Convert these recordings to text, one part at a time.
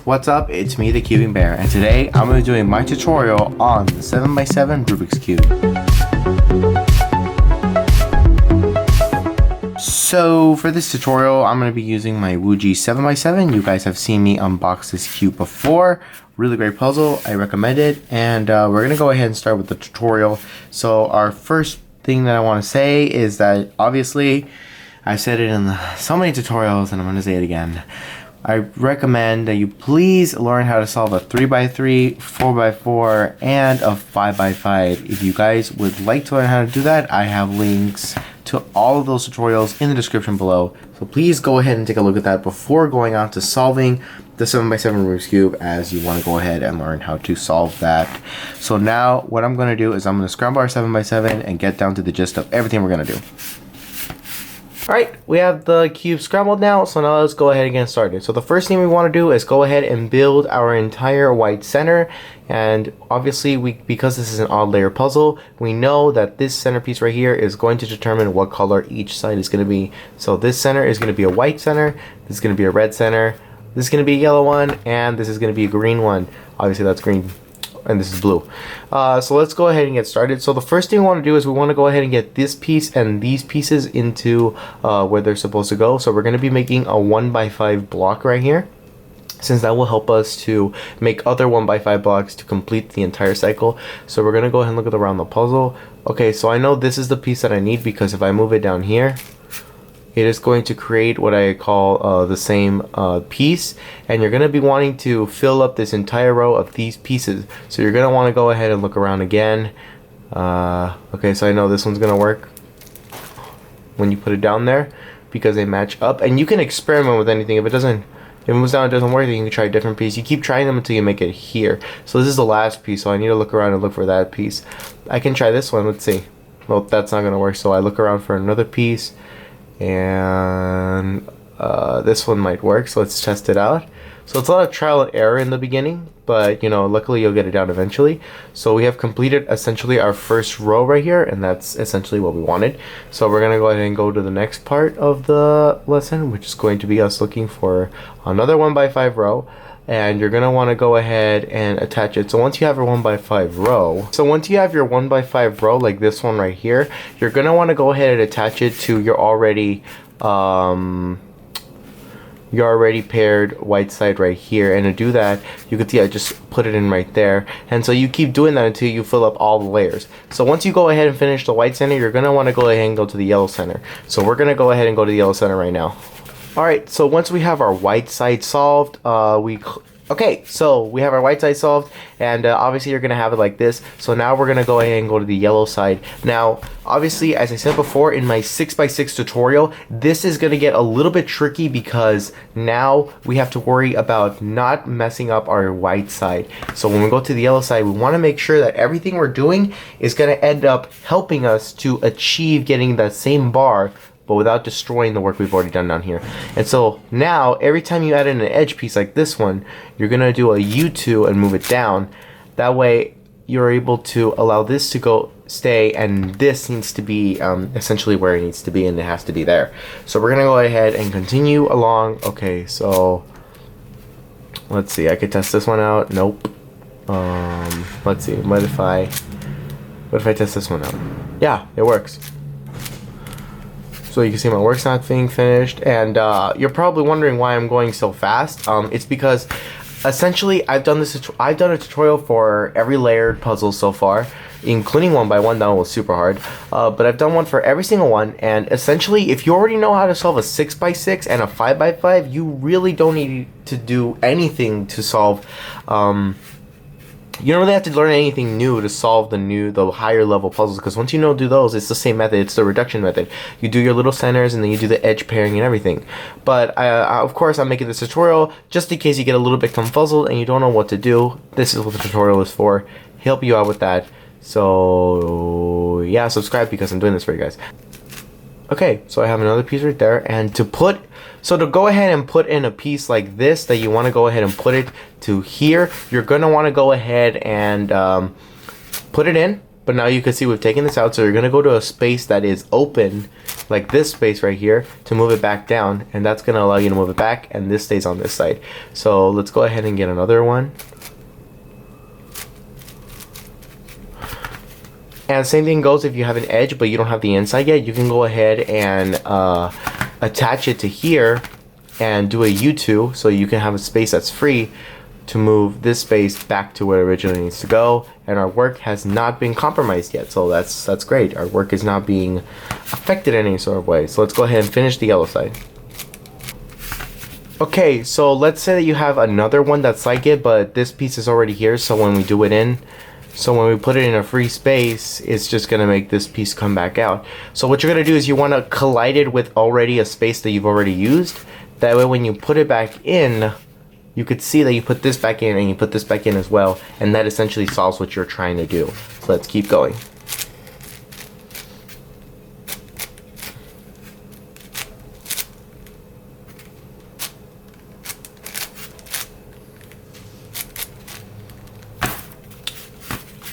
what's up? It's me, the Cubing Bear, and today I'm going to be doing my tutorial on the 7x7 Rubik's Cube. So for this tutorial, I'm going to be using my Wuji 7x7. You guys have seen me unbox this cube before. Really great puzzle, I recommend it, and we're going to go ahead and start with the tutorial. So our first thing that I want to say is that obviously, I've said it in so many tutorials and I'm going to say it again. I recommend that you please learn how to solve a 3x3, 4x4, and a 5x5. If you guys would like to learn how to do that, I have links to all of those tutorials in the description below. So please go ahead and take a look at that before going on to solving the 7x7 Rubik's Cube, as you want to go ahead and learn how to solve that. So now what I'm going to do is I'm going to scramble our 7x7 and get down to the gist of everything we're going to do. Alright, we have the cube scrambled now, so now let's go ahead and get started. So the first thing we want to do is go ahead and build our entire white center, and obviously because this is an odd layer puzzle, we know that this centerpiece right here is going to determine what color each side is going to be. So this center is going to be a white center, this is going to be a red center, this is going to be a yellow one, and this is going to be a green one. Obviously that's green. And this is blue. So let's go ahead and get started. So the first thing we want to do is we want to go ahead and get this piece and these pieces into where they're supposed to go. So we're going to be making a 1x5 block right here, since that will help us to make other 1x5 blocks to complete the entire cycle. So we're going to go ahead and look around the puzzle. Okay, so I know this is the piece that I need, because if I move it down here, it is going to create what I call the same piece, and you're going to be wanting to fill up this entire row of these pieces. So you're going to want to go ahead and look around again. Okay, so I know this one's going to work when you put it down there, because they match up. And you can experiment with anything. If it moves down, it doesn't work, then you can try a different piece. You keep trying them until you make it here. So this is the last piece, so I need to look around and look for that piece. I can try this one. Let's see. Well, that's not going to work, so I look around for another piece. And this one might work, so let's test it out. So it's a lot of trial and error in the beginning, but you know, luckily you'll get it down eventually. So we have completed essentially our first row right here, and that's essentially what we wanted. So we're gonna go ahead and go to the next part of the lesson, which is going to be us looking for another 1x5 row. And you're gonna want to go ahead and attach it. So once you have your 1x5 row, like this one right here, you're gonna want to go ahead and attach it to your already paired white side right here. And to do that, you can see I just put it in right there. And so you keep doing that until you fill up all the layers. So once you go ahead and finish the white center, you're gonna want to go ahead and go to the yellow center. So we're gonna go ahead and go to the yellow center right now. Alright, so once we have our white side solved, so we have our white side solved, and obviously you're going to have it like this. So now we're going to go ahead and go to the yellow side. Now, obviously, as I said before in my 6x6 tutorial, this is going to get a little bit tricky, because now we have to worry about not messing up our white side. So when we go to the yellow side, we want to make sure that everything we're doing is going to end up helping us to achieve getting that same bar, but without destroying the work we've already done down here. And so now, every time you add in an edge piece like this one, you're gonna do a U2 and move it down. That way, you're able to allow this to stay, and this needs to be essentially where it needs to be, and it has to be there. So we're gonna go ahead and continue along. Okay, so let's see, I could test this one out. Nope. Let's see, what if I test this one out? Yeah, it works. So you can see my work's not being finished, and you're probably wondering why I'm going so fast. It's because essentially I've done a tutorial for every layered puzzle so far, including 1x1. That one was super hard, but I've done one for every single one. And essentially, if you already know how to solve a 6x6 and a 5x5, you really don't need to do anything to solve. You don't really have to learn anything new to solve the higher level puzzles, because once you do those, it's the same method. It's the reduction method. You do your little centers, and then you do the edge pairing and everything. But of course, I'm making this tutorial just in case you get a little bit confuzzled and you don't know what to do. This is what the tutorial is for. Help you out with that. So yeah, subscribe, because I'm doing this for you guys. Okay, so I have another piece right there, and to go ahead and put in a piece like this that you want to go ahead and put it to here, you're going to want to go ahead and put it in, But now you can see we've taken this out, so you're gonna go to a space that is open, like this space right here, to move it back down, and that's gonna allow you to move it back, and this stays on this side. So let's go ahead and get another one. And same thing goes if you have an edge but you don't have the inside yet, you can go ahead and attach it to here and do a U2, so you can have a space that's free to move this space back to where it originally needs to go, and our work has not been compromised yet, so that's great. Our work is not being affected in any sort of way. So let's go ahead and finish the yellow side. Okay, so let's say that you have another one that's like it, but this piece is already here, so when we do it in, so when we put it in a free space, it's just gonna make this piece come back out. So what you're gonna do is you wanna collide it with already a space that you've already used. That way when you put it back in, you could see that you put this back in and you put this back in as well, and that essentially solves what you're trying to do. So let's keep going.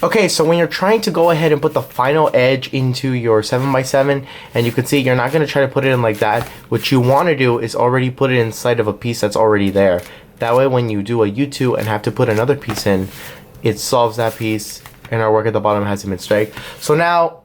Okay, so when you're trying to go ahead and put the final edge into your 7x7, and you can see you're not going to try to put it in like that. What you want to do is already put it inside of a piece that's already there. That way when you do a U2 and have to put another piece in, it solves that piece, and our work at the bottom hasn't been straight. So now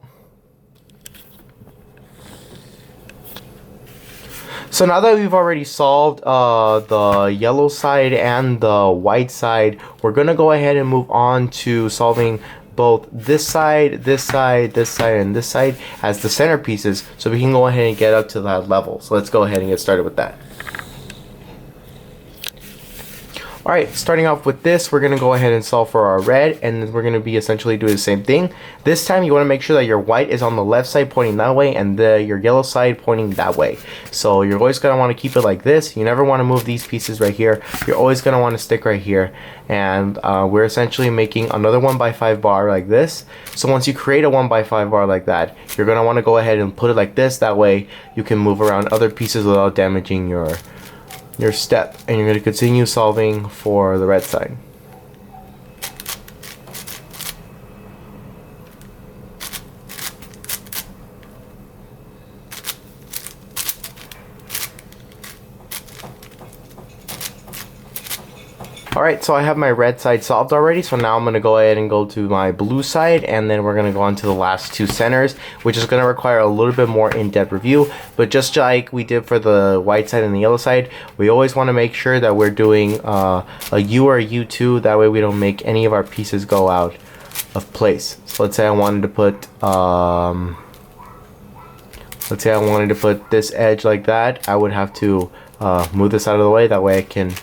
that we've already solved the yellow side and the white side, we're going to go ahead and move on to solving both this side, this side, this side, and this side as the centerpieces, so we can go ahead and get up to that level. So let's go ahead and get started with that. Alright, starting off with this, we're going to go ahead and solve for our red, and then we're going to be essentially doing the same thing. This time you want to make sure that your white is on the left side pointing that way, and your yellow side pointing that way. So you're always going to want to keep it like this. You never want to move these pieces right here. You're always going to want to stick right here. And we're essentially making another 1x5 bar like this. So once you create a 1x5 bar like that, you're going to want to go ahead and put it like this. That way you can move around other pieces without damaging your step, and you're going to continue solving for the red side. Alright, so I have my red side solved already, so now I'm going to go ahead and go to my blue side, and then we're going to go on to the last two centers, which is going to require a little bit more in-depth review. But just like we did for the white side and the yellow side, we always want to make sure that we're doing a U or a U2, that way we don't make any of our pieces go out of place. So let's say I wanted to put this edge like that. I would have to move this out of the way, that way I can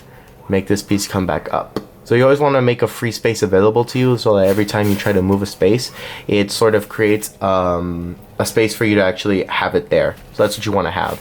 make this piece come back up. So you always want to make a free space available to you, so that every time you try to move a space, it sort of creates a space for you to actually have it there. So that's what you want to have.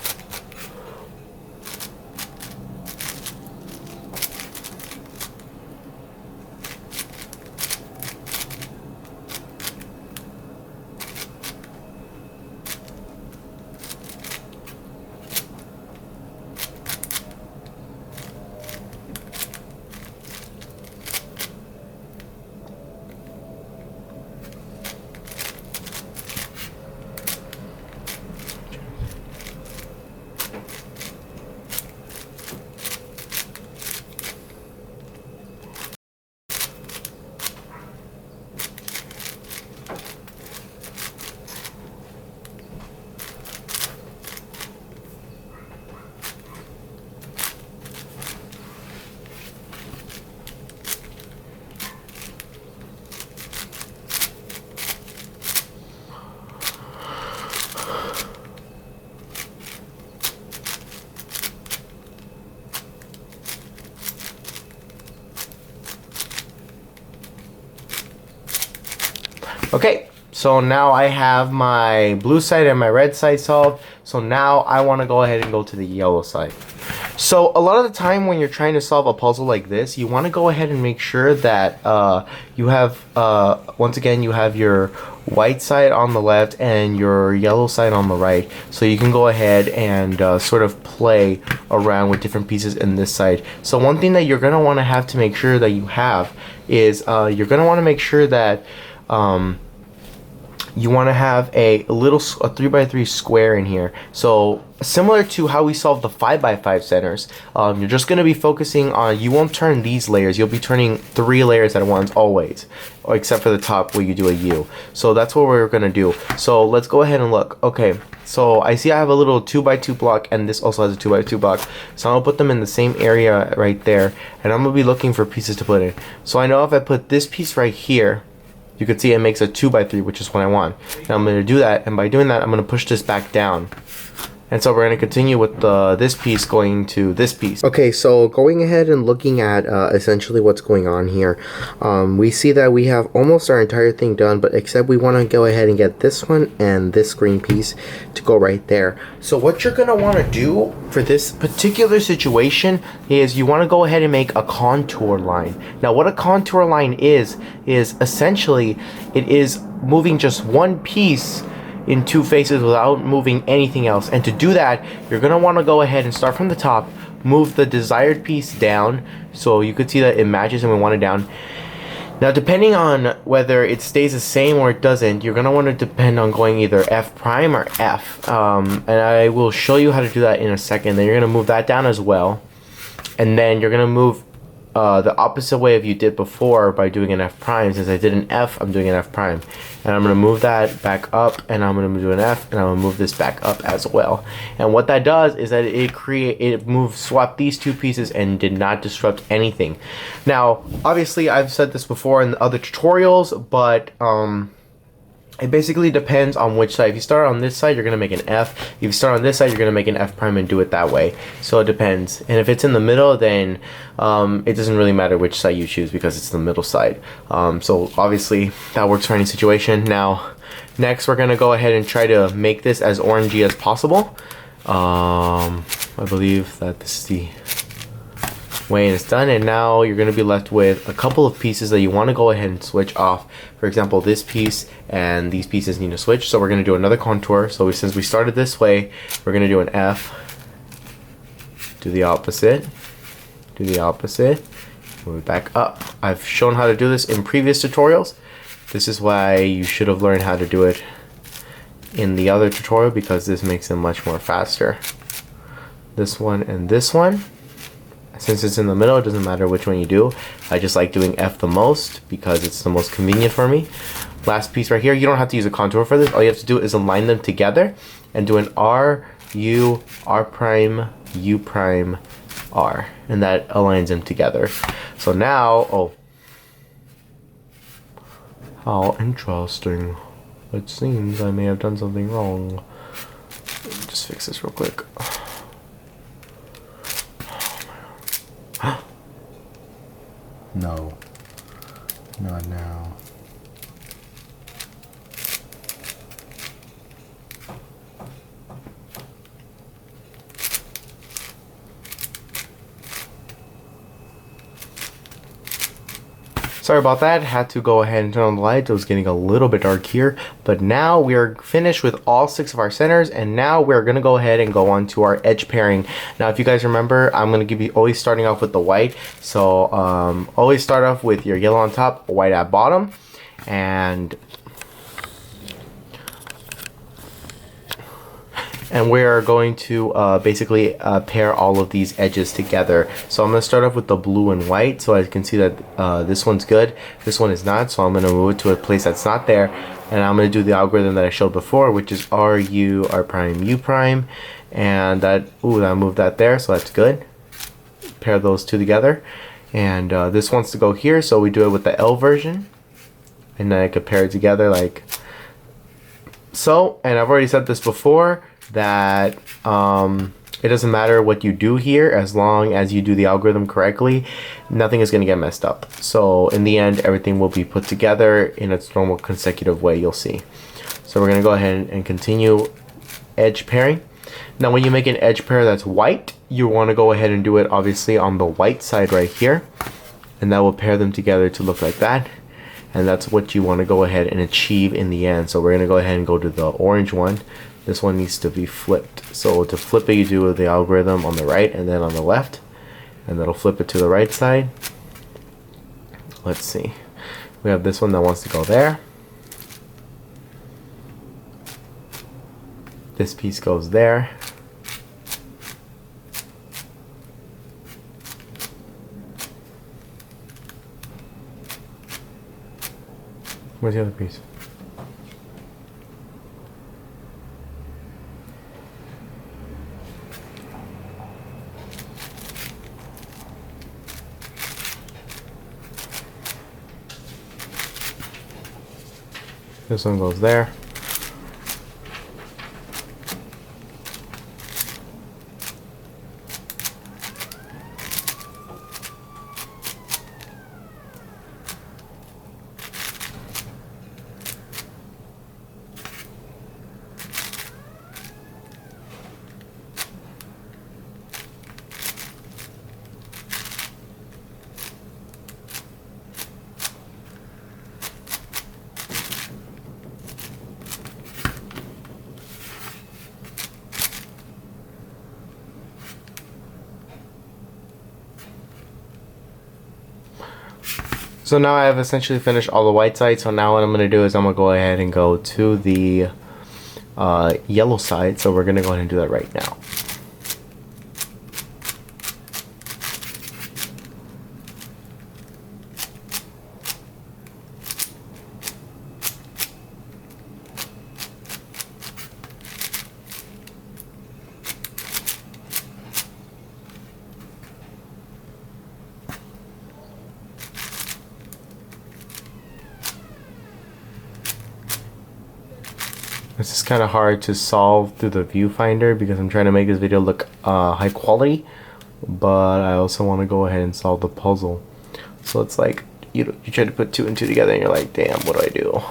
Okay, so now I have my blue side and my red side solved. So now I want to go ahead and go to the yellow side. So a lot of the time when you're trying to solve a puzzle like this, you want to go ahead and make sure that you have, once again, you have your white side on the left and your yellow side on the right. So you can go ahead and sort of play around with different pieces in this side. So one thing that you're going to want to have to make sure that you have is you're going to want to make sure that you want to have a 3x3 square in here. So similar to how we solved the 5x5 centers, you're just going to be focusing on, you won't turn these layers, you'll be turning 3 layers at once always, except for the top where you do a U. So that's what we're going to do. So let's go ahead and look. Okay, so I see I have a little 2x2 block, and this also has a 2x2 block. So I'm going to put them in the same area right there, and I'm going to be looking for pieces to put in. So I know if I put this piece right here, you can see it makes a 2x3, which is what I want. And I'm going to do that, and by doing that, I'm going to push this back down. And so we're going to continue with this piece going to this piece. Okay, so going ahead and looking at essentially what's going on here, we see that we have almost our entire thing done, but except we want to go ahead and get this one and this green piece to go right there. So what you're going to want to do for this particular situation is you want to go ahead and make a contour line. Now what a contour line is essentially, it is moving just one piece in 2 faces without moving anything else. And to do that, you're going to want to go ahead and start from the top, move the desired piece down, so you could see that it matches and we want it down. Now depending on whether it stays the same or it doesn't, you're going to want to depend on going either F prime or F, and I will show you how to do that in a second. Then you're going to move that down as well, and then you're going to move the opposite way of you did before by doing an F prime. Since I did an F, I'm doing an F prime, and I'm going to move that back up, and I'm going to do an F, and I'm going to move this back up as well. And what that does is that swap these 2 pieces and did not disrupt anything. Now obviously I've said this before in other tutorials, but it basically depends on which side. If you start on this side, you're going to make an F. If you start on this side, you're going to make an F prime and do it that way. So it depends. And if it's in the middle, then it doesn't really matter which side you choose because it's the middle side. So obviously that works for any situation. Now, next we're going to go ahead and try to make this as orangey as possible. I believe that this is the way it's done, and now you're going to be left with a couple of pieces that you want to go ahead and switch off. For example, this piece and these pieces need to switch, so we're going to do another contour. So since we started this way, we're going to do an F, do the opposite, move it back up. I've shown how to do this in previous tutorials. This is why you should have learned how to do it in the other tutorial, because this makes it much more faster. This one and this one. Since it's in the middle, it doesn't matter which one you do. I just like doing F the most because it's the most convenient for me. Last piece right here, you don't have to use a contour for this. All you have to do is align them together and do an R, U, R prime, U prime, R. And that aligns them together. So now, oh, how interesting. It seems I may have done something wrong. Let me just fix this real quick. No, not now. Sorry about that, had to go ahead and turn on the lights. It was getting a little bit dark here, but now we are finished with all 6 of our centers, and now we're gonna go ahead and go on to our edge pairing. Now if you guys remember, I'm gonna give you always starting off with the white, so always start off with your yellow on top, white at bottom, and we're going to basically pair all of these edges together. So I'm going to start off with the blue and white, so I can see that this one's good, this one is not, so I'm going to move it to a place that's not there, and I'm going to do the algorithm that I showed before, which is R, U, R prime, U prime, and that, ooh, I moved that there, so that's good. Pair those 2 together, and this wants to go here, so we do it with the L version, and then I could pair it together like so. And I've already said this before, that it doesn't matter what you do here, as long as you do the algorithm correctly, nothing is going to get messed up. So in the end, everything will be put together in its normal consecutive way, you'll see. So we're going to go ahead and continue edge pairing. Now when you make an edge pair that's white, you want to go ahead and do it obviously on the white side right here, and that will pair them together to look like that. And that's what you want to go ahead and achieve in the end. So we're going to go ahead and go to the orange one. This one needs to be flipped. So to flip it, you do the algorithm on the right and then on the left, and that'll flip it to the right side. Let's see. We have this one that wants to go there. This piece goes there. Where's the other piece? This one goes there. So now I have essentially finished all the white side. So now what I'm going to do is I'm going to go ahead and go to the yellow side. So we're going to go ahead and do that right now. This is kind of hard to solve through the viewfinder because I'm trying to make this video look high quality, but I also want to go ahead and solve the puzzle. So it's like you try to put 2 and 2 together and you're like, damn, what do I do?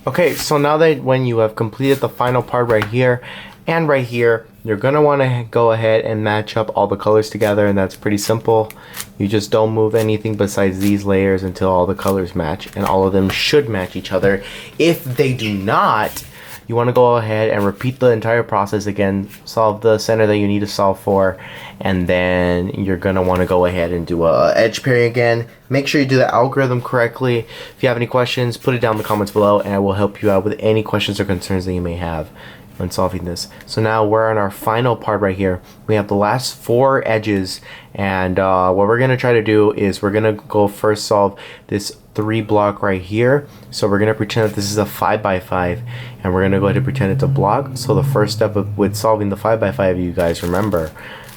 Okay, so now that when you have completed the final part right here and right here, you're gonna want to go ahead and match up all the colors together, and that's pretty simple. You just don't move anything besides these layers until all the colors match, and all of them should match each other. If they do not, you want to go ahead and repeat the entire process again, solve the center that you need to solve for, and then you're going to want to go ahead and do a edge pairing again. Make sure you do the algorithm correctly. If you have any questions, put it down in the comments below, and I will help you out with any questions or concerns that you may have when solving this. So now we're on our final part right here. We have the last 4 edges, and what we're going to try to do is we're going to go first solve this 3 block right here. So we're going to pretend that this is a 5x5, and we're going to go ahead and pretend it's a block. So the first step with solving the 5x5, you guys remember,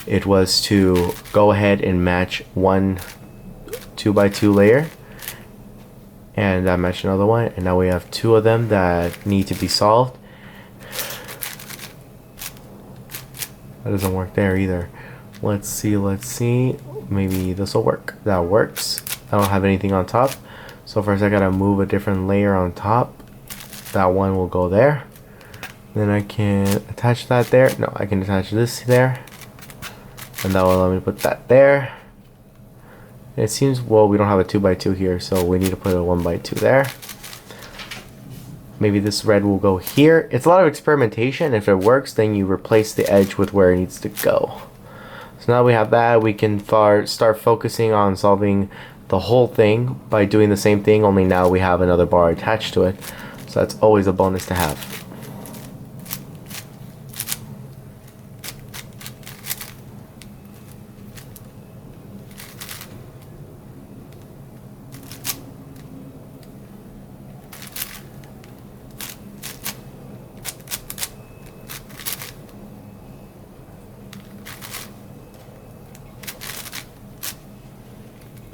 it was to go ahead and match one 2x2 layer, and that matched another one, and now we have 2 of them that need to be solved. That doesn't work there either. Let's see. Maybe this will work. That works. I don't have anything on top. So first I gotta move a different layer on top. That one will go there. Then I can attach that there. No, I can attach this there. And that will allow me to put that there. It seems, well, we don't have a 2x2 here, so we need to put a 1x2 there. Maybe this red will go here. It's a lot of experimentation. If it works, then you replace the edge with where it needs to go. So now we have that, we can start focusing on solving the whole thing by doing the same thing, only now we have another bar attached to it. So that's always a bonus to have.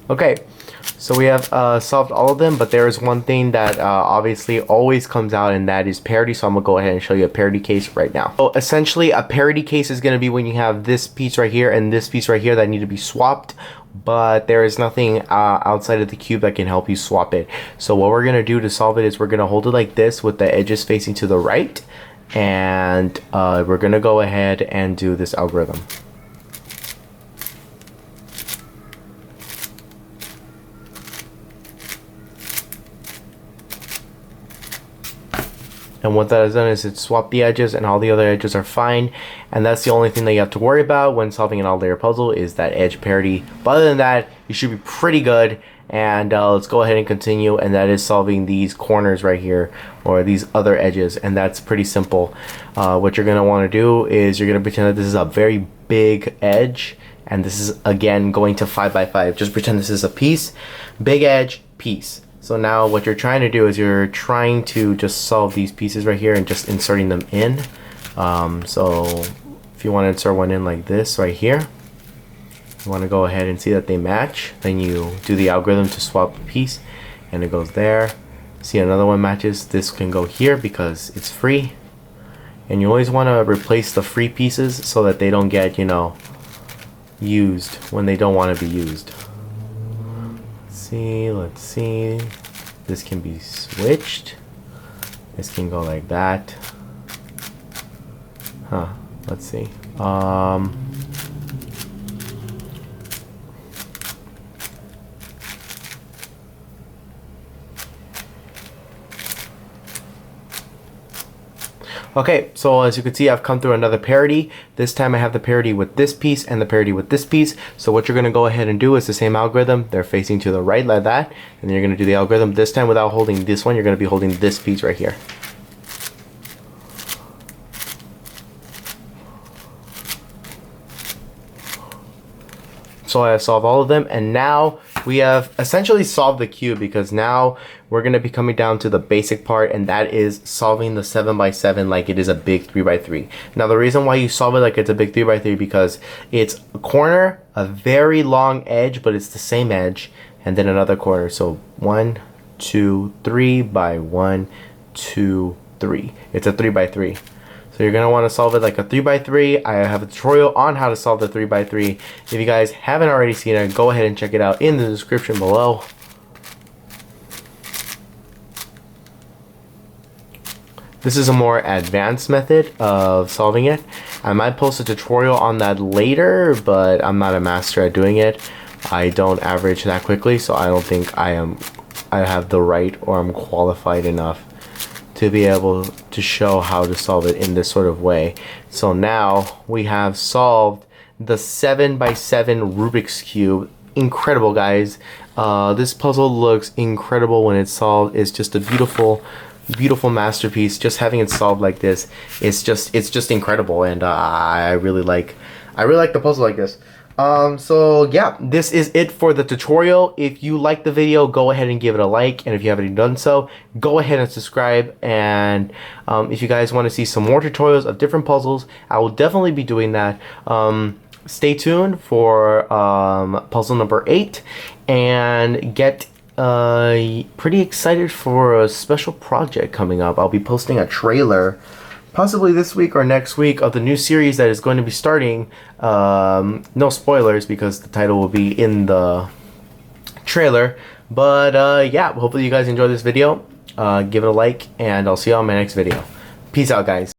Okay, So we have solved all of them, but there is one thing that obviously always comes out, and that is parity. So I'm gonna go ahead and show you a parity case right now. So essentially a parity case is gonna be when you have this piece right here and this piece right here that need to be swapped, but there is nothing outside of the cube that can help you swap it. So what we're gonna do to solve it is we're gonna hold it like this with the edges facing to the right, and we're gonna go ahead and do this algorithm. And what that has done is it swapped the edges, and all the other edges are fine. And that's the only thing that you have to worry about when solving an all-layer puzzle, is that edge parity. But other than that, you should be pretty good. And let's go ahead and continue. And that is solving these corners right here, or these other edges. And that's pretty simple. What you're going to want to do is you're going to pretend that this is a very big edge. And this is, again, going to 5 by 5. Just pretend this is a piece. Big edge, piece. So now what you're trying to do is you're trying to just solve these pieces right here and just inserting them in. So if you want to insert one in like this right here, you want to go ahead and see that they match. Then you do the algorithm to swap the piece, and it goes there. See, another one matches. This can go here because it's free. And you always want to replace the free pieces so that they don't get, you know, used when they don't want to be used. Let's see, this can be switched. This can go like that. Let's see. Okay, so as you can see, I've come through another parity. This time I have the parity with this piece and the parity with this piece. So what you're going to go ahead and do is the same algorithm. They're facing to the right like that. And then you're going to do the algorithm. This time without holding this one, you're going to be holding this piece right here. So I have solved all of them, and now we have essentially solved the cube, because now we're going to be coming down to the basic part, and that is solving the 7 by 7 like it is a big 3 by 3. Now the reason why you solve it like it's a big 3 by 3 because it's a corner, a very long edge, but it's the same edge, and then another corner. So 1, 2, 3 by 1, 2, 3. It's a 3 by 3. So you're going to want to solve it like a 3 by 3. I have a tutorial on how to solve the 3 by 3. If you guys haven't already seen it, go ahead and check it out in the description below. This is a more advanced method of solving it. I might post a tutorial on that later, but I'm not a master at doing it. I don't average that quickly, so I don't think I have the right, or I'm qualified enough to be able to show how to solve it in this sort of way. So now we have solved the 7 by 7 Rubik's Cube. Incredible, guys. This puzzle looks incredible when it's solved. It's just a beautiful masterpiece. Just having it solved like this, it's just incredible, and I really like the puzzle like this. So yeah, this is it for the tutorial. If you like the video, go ahead and give it a like, and if you haven't done so, go ahead and subscribe. And if you guys want to see some more tutorials of different puzzles, I will definitely be doing that. Stay tuned for puzzle number 8, and get pretty excited for a special project coming up. I'll be posting a trailer possibly this week or next week of the new series that is going to be starting. No spoilers because the title will be in the trailer. But yeah, hopefully you guys enjoyed this video. Give it a like, and I'll see you on my next video. Peace out, guys.